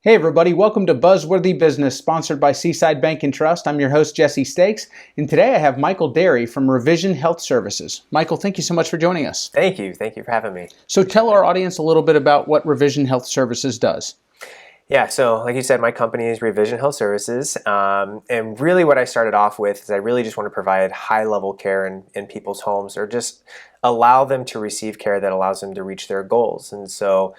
Hey everybody, welcome to Buzzworthy Business, sponsored by Seaside Bank and Trust. I'm your host, Jesse Stakes, and today I have Michael Derry from Revision Health Services. Michael, thank you so much for joining us. Thank you for having me. So tell our audience a little bit about what Revision Health Services does. Yeah, so like you said, my company is Revision Health Services, and really what I started off with is I really just want to provide high-level care in people's homes, or just allow them to receive care that allows them to reach their goals. And so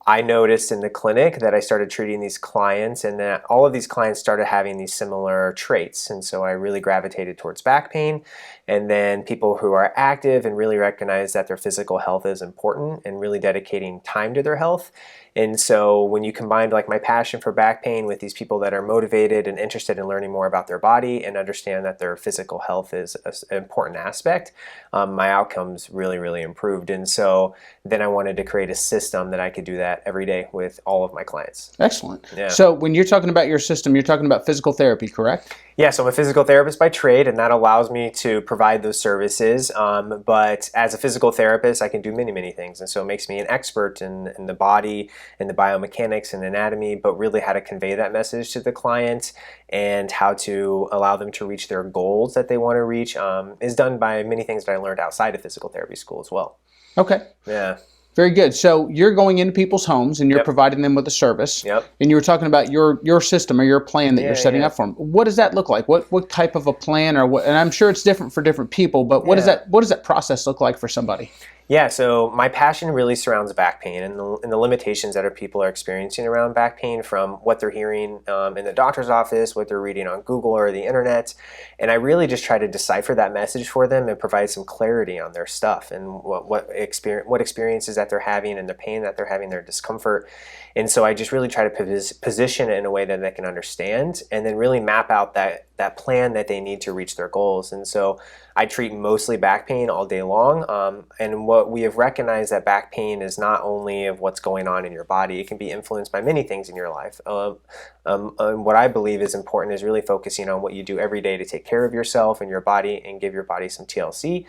I noticed in the clinic that I started treating these clients, and that all of these clients started having these similar traits. And so I really gravitated towards back pain, and then people who are active and really recognize that their physical health is important and really dedicating time to their health. And so when you combine like my passion for back pain with these people that are motivated and interested in learning more about their body and understand that their physical health is an important aspect, my outcomes really improved. And so then I wanted to create a system that I could do that every day with all of my clients. Excellent. Yeah. So when you're talking about your system, you're talking about physical therapy, correct? Yeah, so I'm a physical therapist by trade, and that allows me to provide those services. But as a physical therapist, I can do many things. And so it makes me an expert in the body and the biomechanics and anatomy, but really how to convey that message to the client and how to allow them to reach their goals that they want to reach is done by many things that I learned outside of physical therapy school as well. Okay. Yeah. Very good. So you're going into people's homes and you're Yep. providing them with a service. Yep. And you were talking about your system or your plan that you're setting up for them. What does that look like? What type of a plan, or what? And I'm sure it's different for different people, but what does that process look like for somebody? Yeah, so my passion really surrounds back pain and the limitations that people are experiencing around back pain, from what they're hearing in the doctor's office, what they're reading on Google or the internet. And I really just try to decipher that message for them and provide some clarity on their stuff and what experiences that they're having and the pain that they're having, their discomfort. And so I just really try to position it in a way that they can understand, and then really map out that plan that they need to reach their goals. And so I treat mostly back pain all day long. And what we have recognized, that back pain is not only of what's going on in your body, it can be influenced by many things in your life. And what I believe is important is really focusing on what you do every day to take care of yourself and your body and give your body some TLC.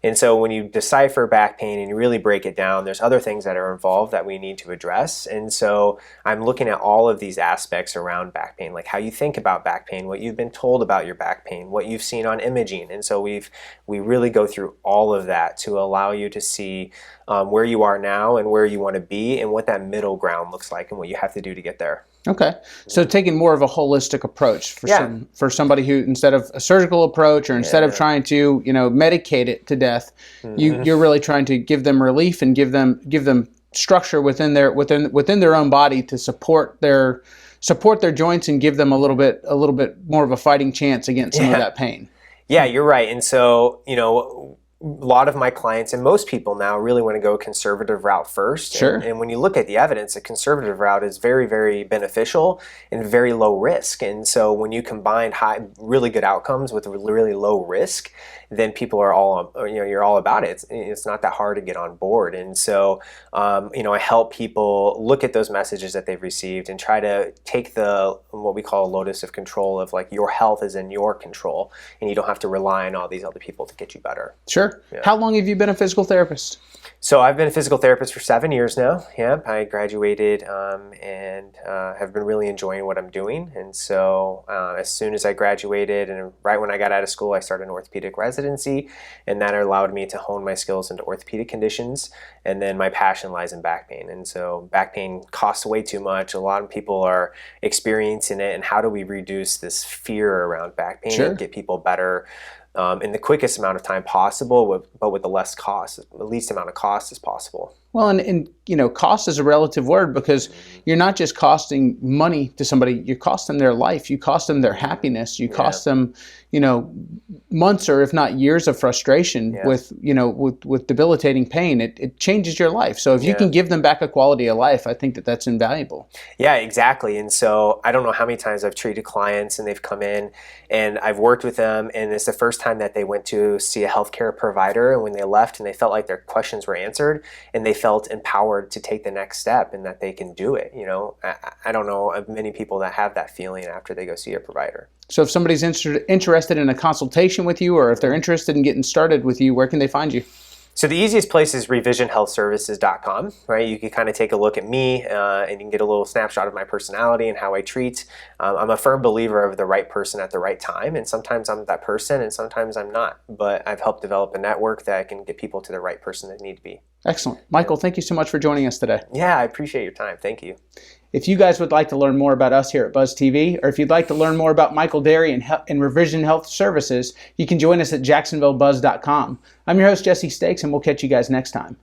And so when you decipher back pain and you really break it down, there's other things that are involved that we need to address. And so I'm looking at all of these aspects around back pain, like how you think about back pain, what you've been told about your back pain, what you've seen on imaging. And so we really go through all of that to allow you to see where you are now and where you want to be, and what that middle ground looks like and what you have to do to get there. Okay. So taking more of a holistic approach for somebody who, instead of a surgical approach, or instead of trying to, medicate it to death, you're really trying to give them relief and give them structure within their own body to support their joints and give them a little bit more of a fighting chance against some of that pain. Yeah, you're right. And so, a lot of my clients and most people now really want to go a conservative route first. Sure. And when you look at the evidence, a conservative route is very beneficial and very low risk. And so when you combine really good outcomes with really low risk, then people are you're all about it. It's not that hard to get on board. And so, I help people look at those messages that they've received and try to take what we call a lotus of control, of like, your health is in your control and you don't have to rely on all these other people to get you better. Sure. Yeah. How long have you been a physical therapist? So I've been a physical therapist for 7 years now. Yeah, I graduated and have been really enjoying what I'm doing. And so as soon as I graduated and right when I got out of school, I started an orthopedic residency, and that allowed me to hone my skills into orthopedic conditions. And then my passion lies in back pain. And so back pain costs way too much. A lot of people are experiencing it. And how do we reduce this fear around back pain and get people better in the quickest amount of time possible, but with the least amount of cost as possible? Well, and cost is a relative word, because you're not just costing money to somebody, you cost them their life, you cost them their happiness, you cost them, months or if not years of frustration with debilitating pain. It changes your life. So if you can give them back a quality of life, I think that's invaluable. Yeah, exactly. And so I don't know how many times I've treated clients and they've come in and I've worked with them, and it's the first time that they went to see a healthcare provider, and when they left and they felt like their questions were answered and they felt empowered to take the next step and that they can do it. I don't know of many people that have that feeling after they go see a provider. So if somebody's interested in a consultation with you, or if they're interested in getting started with you, where can they find you? So the easiest place is revisionhealthservices.com, right? You can kind of take a look at me and you can get a little snapshot of my personality and how I treat. I'm a firm believer of the right person at the right time, and sometimes I'm that person and sometimes I'm not. But I've helped develop a network that can get people to the right person they need to be. Excellent. Michael, thank you so much for joining us today. Yeah, I appreciate your time. Thank you. If you guys would like to learn more about us here at Buzz TV, or if you'd like to learn more about Michael Derry and Revision Health Services, you can join us at jacksonvillebuzz.com. I'm your host, Jesse Stakes, and we'll catch you guys next time.